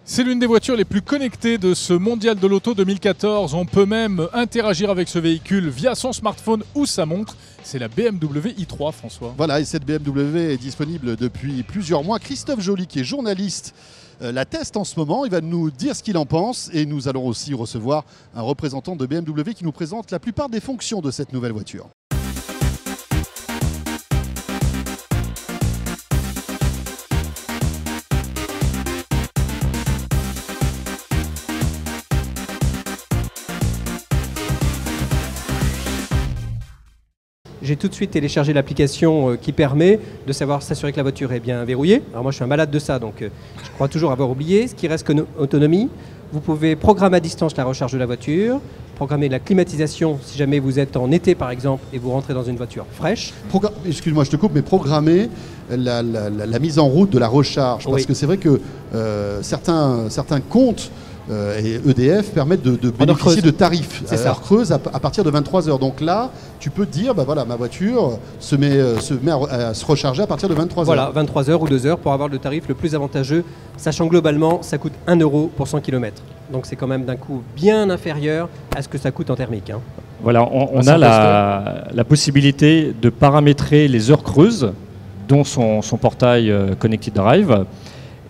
C'est l'une des voitures les plus connectées de ce Mondial de l'Auto 2014. On peut même interagir avec ce véhicule via son smartphone ou sa montre. C'est la BMW i3, François. Voilà, et cette BMW est disponible depuis plusieurs mois. Christophe Joly, qui est journaliste, la teste en ce moment. Il va nous dire ce qu'il en pense. Et nous allons aussi recevoir un représentant de BMW qui nous présente la plupart des fonctions de cette nouvelle voiture. J'ai tout de suite téléchargé l'application qui permet de s'assurer que la voiture est bien verrouillée. Alors moi je suis un malade de ça, donc je crois toujours avoir oublié. Ce qui reste que autonomie. Vous pouvez programmer à distance la recharge de la voiture, programmer la climatisation si jamais vous êtes en été par exemple et vous rentrez dans une voiture fraîche. Excuse-moi, je te coupe, mais programmer la mise en route de la recharge. Parce que c'est vrai que certains comptes et EDF permettent de bénéficier de tarifs à heure creuse à partir de 23 h. Donc là, tu peux te dire, bah voilà, ma voiture se met à se recharger à partir de 23 h. Voilà, 23 h ou 2 h pour avoir le tarif le plus avantageux, sachant globalement, ça coûte 1 € pour 100 km. Donc c'est quand même d'un coût bien inférieur à ce que ça coûte en thermique. Hein. Voilà, on a la possibilité de paramétrer les heures creuses, dont son portail Connected Drive.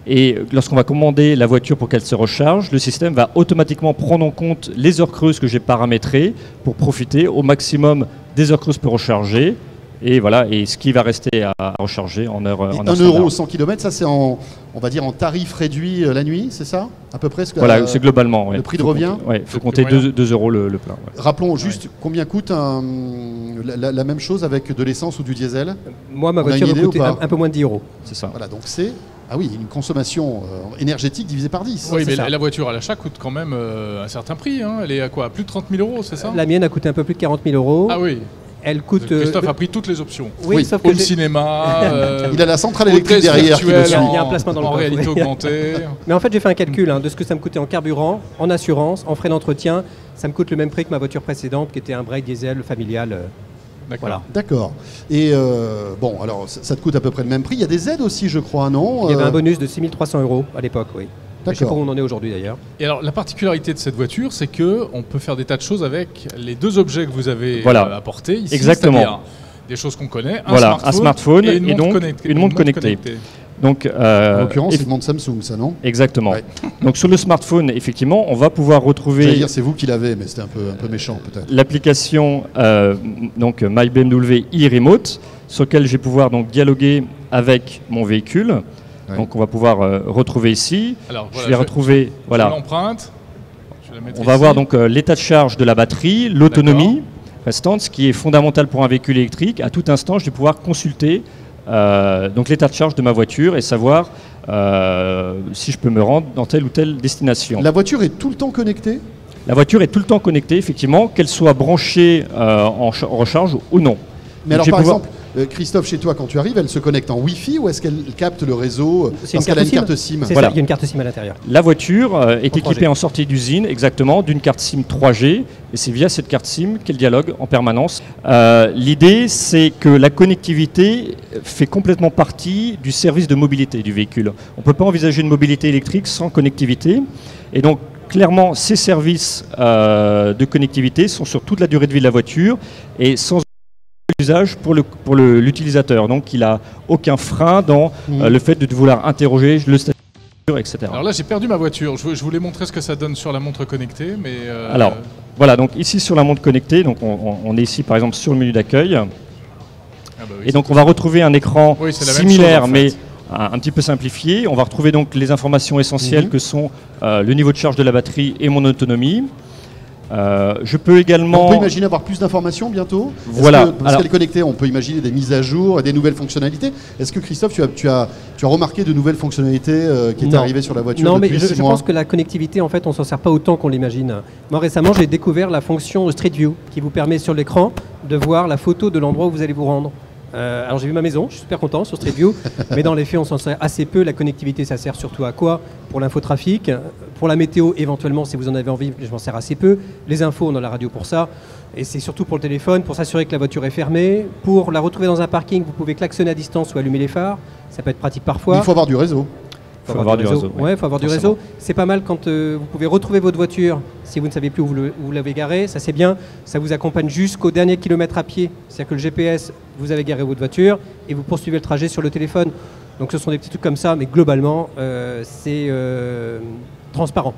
Et lorsqu'on va commander la voiture pour qu'elle se recharge, le système va automatiquement prendre en compte les heures creuses que j'ai paramétrées pour profiter au maximum des heures creuses pour recharger. Et voilà, et ce qui va rester à recharger en heure. 1 € 100 km, ça c'est on va dire en tarif réduit la nuit, c'est ça à peu près voilà, c'est globalement. Le prix de revient. Il faut compter 2 € le plein. Ouais. Rappelons juste combien coûte la même chose avec de l'essence ou du diesel. Moi, ma voiture va coûter un peu moins de 10 €. C'est ça. Voilà, donc c'est. Ah oui, une consommation énergétique divisée par 10. Oui, mais la voiture à l'achat coûte quand même un certain prix. Hein. Elle est à quoi? Plus de 30 000 €, c'est ça? La mienne a coûté un peu plus de 40 000 €. Ah oui. Elle coûte. Christophe a pris toutes les options. Oui, sauf que le cinéma. Il a la centrale électrique derrière qui le suit. Il y a un placement dans le réalité augmentée. Mais en fait, j'ai fait un calcul de ce que ça me coûtait en carburant, en assurance, en frais d'entretien. Ça me coûte le même prix que ma voiture précédente, qui était un break diesel familial. Voilà. D'accord. Et bon, alors ça te coûte à peu près le même prix. Il y a des aides aussi, je crois, non? Il y avait un bonus de 6 300 € à l'époque, oui. Je ne sais pas où on en est aujourd'hui d'ailleurs. Et alors, la particularité de cette voiture, c'est qu'on peut faire des tas de choses avec les deux objets que vous avez apportés ici. Exactement. Des choses qu'on connaît, un smartphone et donc une montre connectée. Donc, en l'occurrence, c'est une montre Samsung, ça, non? Exactement. Ouais. Donc sur le smartphone, effectivement, on va pouvoir retrouver. J'allais dire, c'est vous qui l'avez, mais c'était un peu méchant peut-être. L'application donc My BMW e-Remote, sur laquelle je vais pouvoir donc dialoguer avec mon véhicule. Ouais. Donc on va pouvoir retrouver ici. Alors, voilà, je vais retrouver l'empreinte. On va voir donc l'état de charge de la batterie, l'autonomie restante, ce qui est fondamental pour un véhicule électrique. À tout instant, je vais pouvoir consulter donc l'état de charge de ma voiture et savoir si je peux me rendre dans telle ou telle destination. La voiture est tout le temps connectée? La voiture est tout le temps connectée, effectivement, qu'elle soit branchée en recharge ou non. Mais donc alors par exemple, Christophe, chez toi, quand tu arrives, elle se connecte en Wi-Fi ou est-ce qu'elle capte le réseau parce qu'elle a une carte SIM? Voilà. Il y a une carte SIM à l'intérieur. La voiture est équipée en sortie d'usine, exactement, d'une carte SIM 3G. Et c'est via cette carte SIM qu'elle dialogue en permanence. L'idée, c'est que la connectivité fait complètement partie du service de mobilité du véhicule. On ne peut pas envisager une mobilité électrique sans connectivité. Et donc, clairement, ces services de connectivité sont sur toute la durée de vie de la voiture et sans usage pour l'utilisateur. Donc il n'a aucun frein dans le fait de vouloir interroger le statut, etc. Alors là, j'ai perdu ma voiture. Je voulais montrer ce que ça donne sur la montre connectée. Mais alors, voilà, donc ici sur la montre connectée, donc on est ici par exemple sur le menu d'accueil. Et donc on va retrouver un écran similaire, mais un petit peu simplifié. On va retrouver donc les informations essentielles que sont le niveau de charge de la batterie et mon autonomie. Je peux également... On peut imaginer avoir plus d'informations bientôt. Voilà. Parce qu'elle est connectée, on peut imaginer des mises à jour et des nouvelles fonctionnalités. Est-ce que Christophe, tu as remarqué de nouvelles fonctionnalités qui étaient arrivées sur la voiture? Non, mais je pense que la connectivité, en fait, on s'en sert pas autant qu'on l'imagine. Moi, récemment, j'ai découvert la fonction Street View qui vous permet sur l'écran de voir la photo de l'endroit où vous allez vous rendre. Alors j'ai vu ma maison, je suis super content sur Street View, mais dans les faits on s'en sert assez peu. La connectivité ça sert surtout à quoi? Pour l'infotrafic, pour la météo éventuellement si vous en avez envie, je m'en sers assez peu. Les infos on a la radio pour ça, et c'est surtout pour le téléphone, pour s'assurer que la voiture est fermée. Pour la retrouver dans un parking, vous pouvez klaxonner à distance ou allumer les pars, ça peut être pratique parfois. Il faut avoir du réseau. Il faut avoir du réseau. Oui. Ouais, il faut avoir du réseau. C'est pas mal quand vous pouvez retrouver votre voiture si vous ne savez plus où vous l'avez garée. Ça c'est bien. Ça vous accompagne jusqu'au dernier kilomètre à pied. C'est-à-dire que le GPS, vous avez garé votre voiture et vous poursuivez le trajet sur le téléphone. Donc ce sont des petits trucs comme ça, mais globalement, c'est transparent.